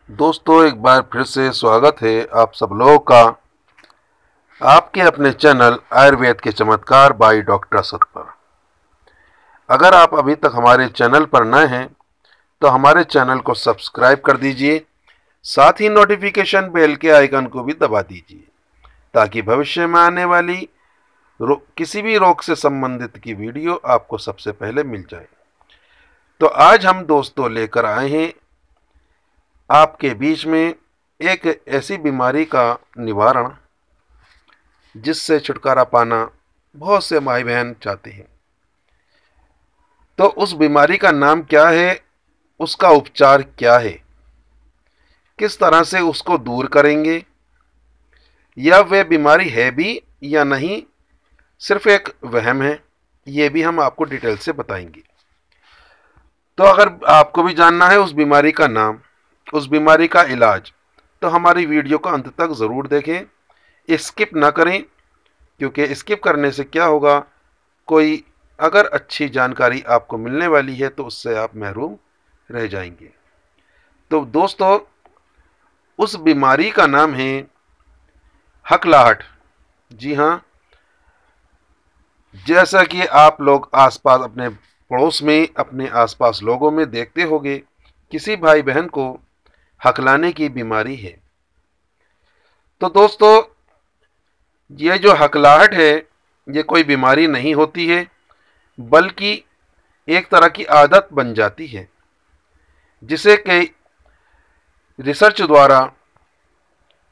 दोस्तों, एक बार फिर से स्वागत है आप सब लोगों का आपके अपने चैनल आयुर्वेद के चमत्कार बाय डॉक्टर असद पर। अगर आप अभी तक हमारे चैनल पर नए हैं तो हमारे चैनल को सब्सक्राइब कर दीजिए, साथ ही नोटिफिकेशन बेल के आइकन को भी दबा दीजिए ताकि भविष्य में आने वाली किसी भी रोग से संबंधित की वीडियो आपको सबसे पहले मिल जाए। तो आज हम दोस्तों लेकर आए हैं आपके बीच में एक ऐसी बीमारी का निवारण जिससे छुटकारा पाना बहुत से माई बहन चाहते हैं। तो उस बीमारी का नाम क्या है, उसका उपचार क्या है, किस तरह से उसको दूर करेंगे, या वह बीमारी है भी या नहीं, सिर्फ एक वहम है, ये भी हम आपको डिटेल से बताएंगे। तो अगर आपको भी जानना है उस बीमारी का नाम, उस बीमारी का इलाज, तो हमारी वीडियो को अंत तक ज़रूर देखें, स्किप ना करें, क्योंकि स्किप करने से क्या होगा, कोई अगर अच्छी जानकारी आपको मिलने वाली है तो उससे आप महरूम रह जाएंगे। तो दोस्तों, उस बीमारी का नाम है हकलाहट। जी हाँ, जैसा कि आप लोग आसपास अपने पड़ोस में, अपने आसपास लोगों में देखते होंगे, किसी भाई बहन को हकलाने की बीमारी है। तो दोस्तों, ये जो हकलाहट है ये कोई बीमारी नहीं होती है, बल्कि एक तरह की आदत बन जाती है, जिसे कई रिसर्च द्वारा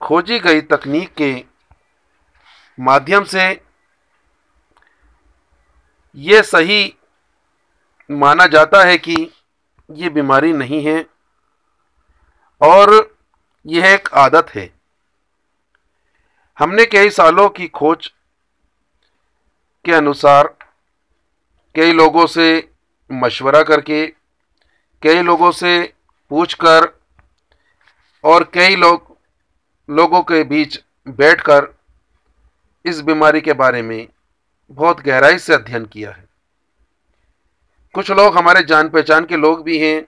खोजी गई तकनीक के माध्यम से ये सही माना जाता है कि ये बीमारी नहीं है और यह एक आदत है। हमने कई सालों की खोज के अनुसार कई लोगों से मशवरा करके, कई लोगों से पूछकर और कई लोगों के बीच बैठकर इस बीमारी के बारे में बहुत गहराई से अध्ययन किया है। कुछ लोग हमारे जान पहचान के लोग भी हैं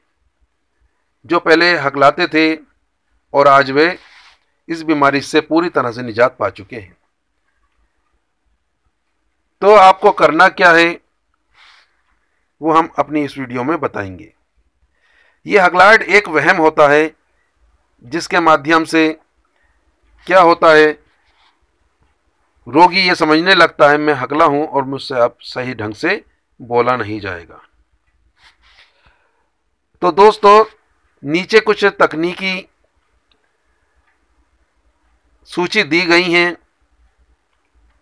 जो पहले हकलाते थे और आज वे इस बीमारी से पूरी तरह से निजात पा चुके हैं। तो आपको करना क्या है वो हम अपनी इस वीडियो में बताएंगे। ये हकलाहट एक वहम होता है जिसके माध्यम से क्या होता है, रोगी ये समझने लगता है मैं हकला हूं और मुझसे अब सही ढंग से बोला नहीं जाएगा। तो दोस्तों, नीचे कुछ तकनीकी सूची दी गई हैं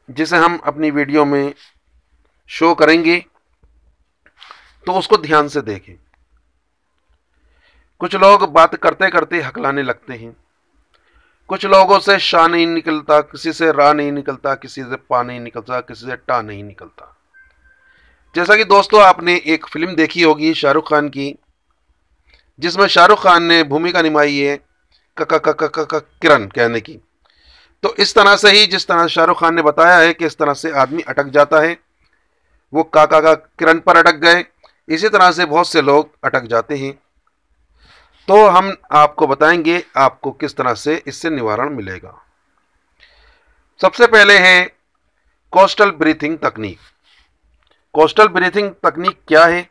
जिसे हम अपनी वीडियो में शो करेंगे, तो उसको ध्यान से देखें। कुछ लोग बात करते करते हकलाने लगते हैं, कुछ लोगों से शाह नहीं निकलता, किसी से रा नहीं निकलता, किसी से पा नहीं निकलता, किसी से टा नहीं निकलता। जैसा कि दोस्तों आपने एक फिल्म देखी होगी शाहरुख खान की, जिसमें शाहरुख खान ने भूमिका निभाई है किरण कहने की। तो इस तरह से ही जिस तरह शाहरुख खान ने बताया है कि इस तरह से आदमी अटक जाता है, वो का किरण पर अटक गए, इसी तरह से बहुत से लोग अटक जाते हैं। तो हम आपको बताएंगे आपको किस तरह से इससे निवारण मिलेगा। सबसे पहले है कोस्टल ब्रीथिंग तकनीक। कोस्टल ब्रीथिंग तकनीक क्या है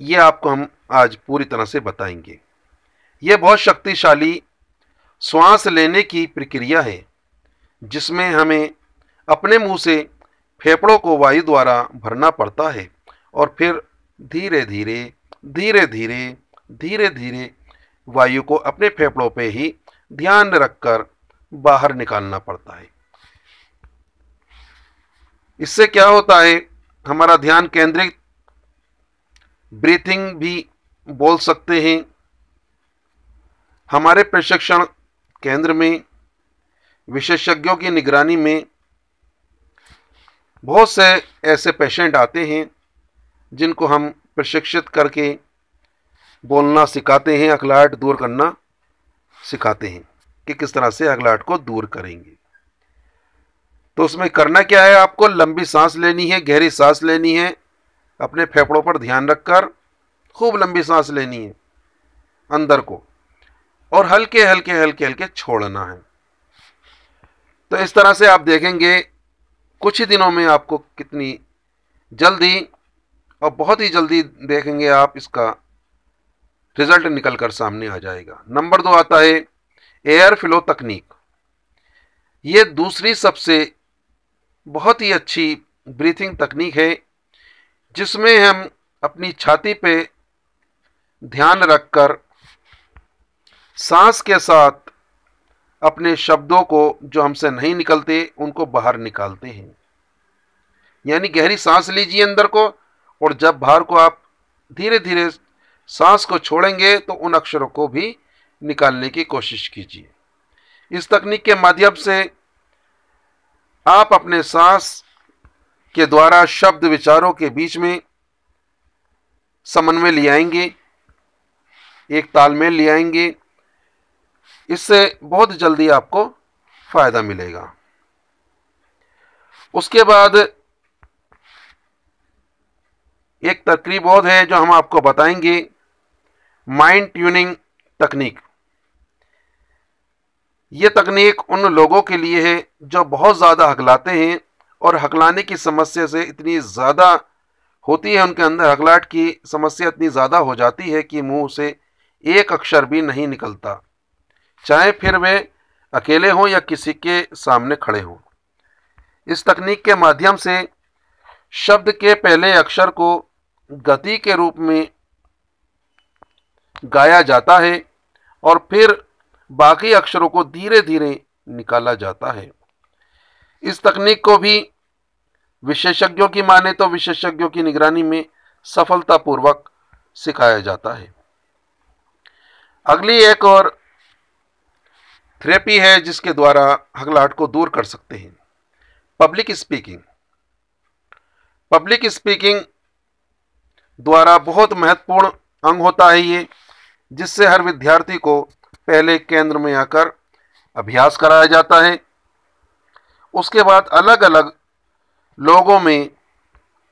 ये आपको हम आज पूरी तरह से बताएंगे। यह बहुत शक्तिशाली श्वास लेने की प्रक्रिया है जिसमें हमें अपने मुंह से फेफड़ों को वायु द्वारा भरना पड़ता है और फिर धीरे धीरे धीरे धीरे धीरे धीरे वायु को अपने फेफड़ों पे ही ध्यान रखकर बाहर निकालना पड़ता है। इससे क्या होता है, हमारा ध्यान केंद्रित, ब्रीथिंग भी बोल सकते हैं। हमारे प्रशिक्षण केंद्र में विशेषज्ञों की निगरानी में बहुत से ऐसे पेशेंट आते हैं जिनको हम प्रशिक्षित करके बोलना सिखाते हैं, हकलाहट दूर करना सिखाते हैं कि किस तरह से हकलाहट को दूर करेंगे। तो उसमें करना क्या है, आपको लंबी सांस लेनी है, गहरी सांस लेनी है, अपने फेफड़ों पर ध्यान रखकर खूब लंबी सांस लेनी है अंदर को, और हल्के हल्के हल्के हल्के छोड़ना है। तो इस तरह से आप देखेंगे कुछ ही दिनों में आपको कितनी जल्दी और बहुत ही जल्दी देखेंगे आप इसका रिजल्ट निकल कर सामने आ जाएगा। नंबर 2 आता है एयर फ्लो तकनीक। ये दूसरी सबसे बहुत ही अच्छी ब्रीथिंग तकनीक है, जिसमें हम अपनी छाती पे ध्यान रखकर सांस के साथ अपने शब्दों को जो हमसे नहीं निकलते उनको बाहर निकालते हैं। यानी गहरी सांस लीजिए अंदर को, और जब बाहर को आप धीरे धीरे सांस को छोड़ेंगे तो उन अक्षरों को भी निकालने की कोशिश कीजिए। इस तकनीक के माध्यम से आप अपने सांस के द्वारा शब्द विचारों के बीच में समन्वय ले आएंगे, एक तालमेल ले आएंगे। इससे बहुत जल्दी आपको फायदा मिलेगा। उसके बाद एक तरकीब और है जो हम आपको बताएंगे, माइंड ट्यूनिंग तकनीक। ये तकनीक उन लोगों के लिए है जो बहुत ज़्यादा हकलाते हैं और हकलाने की समस्या से इतनी ज़्यादा होती है, उनके अंदर हकलाहट की समस्या इतनी ज़्यादा हो जाती है कि मुंह से एक अक्षर भी नहीं निकलता, चाहे फिर वे अकेले हों या किसी के सामने खड़े हों। इस तकनीक के माध्यम से शब्द के पहले अक्षर को गति के रूप में गाया जाता है और फिर बाकी अक्षरों को धीरे धीरे निकाला जाता है। इस तकनीक को भी विशेषज्ञों की माने तो विशेषज्ञों की निगरानी में सफलतापूर्वक सिखाया जाता है। अगली एक और थेरेपी है जिसके द्वारा हकलाहट को दूर कर सकते हैं, पब्लिक स्पीकिंग। पब्लिक स्पीकिंग द्वारा बहुत महत्वपूर्ण अंग होता है ये, जिससे हर विद्यार्थी को पहले केंद्र में आकर अभ्यास कराया जाता है। उसके बाद अलग अलग लोगों में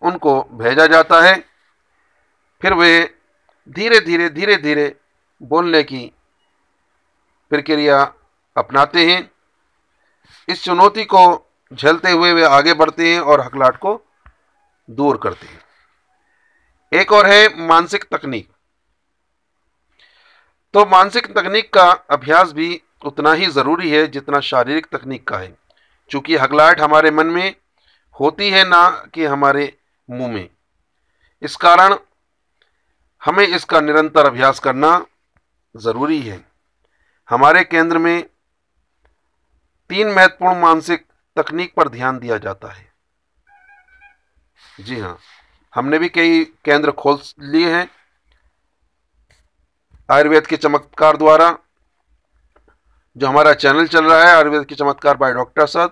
उनको भेजा जाता है, फिर वे धीरे धीरे बोलने की प्रक्रिया अपनाते हैं। इस चुनौती को झेलते हुए वे आगे बढ़ते हैं और हकलाहट को दूर करते हैं। एक और है मानसिक तकनीक। तो मानसिक तकनीक का अभ्यास भी उतना ही ज़रूरी है जितना शारीरिक तकनीक का है, चूँकि हकलाहट हमारे मन में होती है ना कि हमारे मुंह में। इस कारण हमें इसका निरंतर अभ्यास करना ज़रूरी है। हमारे केंद्र में 3 महत्वपूर्ण मानसिक तकनीक पर ध्यान दिया जाता है। जी हाँ, हमने भी कई केंद्र खोल लिए हैं आयुर्वेद के चमत्कार द्वारा। जो हमारा चैनल चल रहा है आयुर्वेद के चमत्कार बाय डॉक्टर सद,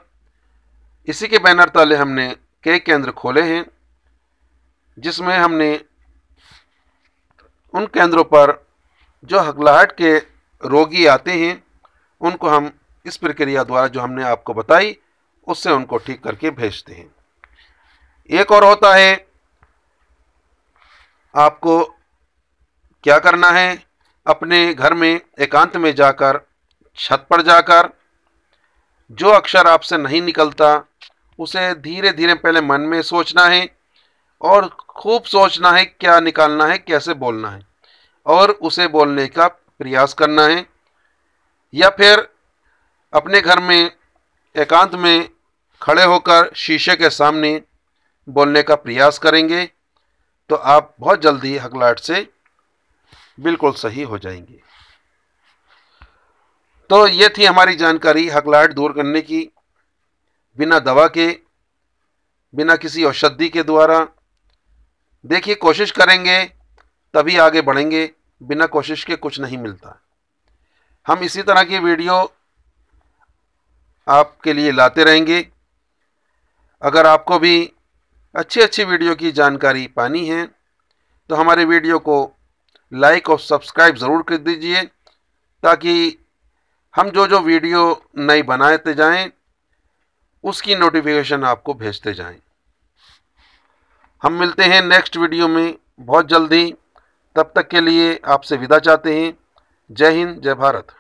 इसी के बैनर तले हमने कई केंद्र खोले हैं, जिसमें हमने उन केंद्रों पर जो हकलाहट के रोगी आते हैं उनको हम इस प्रक्रिया द्वारा जो हमने आपको बताई उससे उनको ठीक करके भेजते हैं। एक और होता है, आपको क्या करना है, अपने घर में एकांत में जाकर छत पर जाकर जो अक्षर आपसे नहीं निकलता उसे धीरे धीरे पहले मन में सोचना है और खूब सोचना है क्या निकालना है, कैसे बोलना है, और उसे बोलने का प्रयास करना है। या फिर अपने घर में एकांत में खड़े होकर शीशे के सामने बोलने का प्रयास करेंगे तो आप बहुत जल्दी हकलाहट से बिल्कुल सही हो जाएंगे। तो ये थी हमारी जानकारी हकलाहट दूर करने की, बिना दवा के, बिना किसी औषधि के द्वारा। देखिए, कोशिश करेंगे तभी आगे बढ़ेंगे, बिना कोशिश के कुछ नहीं मिलता। हम इसी तरह की वीडियो आपके लिए लाते रहेंगे। अगर आपको भी अच्छी अच्छी वीडियो की जानकारी पानी है तो हमारे वीडियो को लाइक और सब्सक्राइब ज़रूर कर दीजिए, ताकि हम जो वीडियो नई बनाते जाएं उसकी नोटिफिकेशन आपको भेजते जाएं। हम मिलते हैं नेक्स्ट वीडियो में बहुत जल्दी। तब तक के लिए आपसे विदा चाहते हैं। जय हिंद, जय भारत।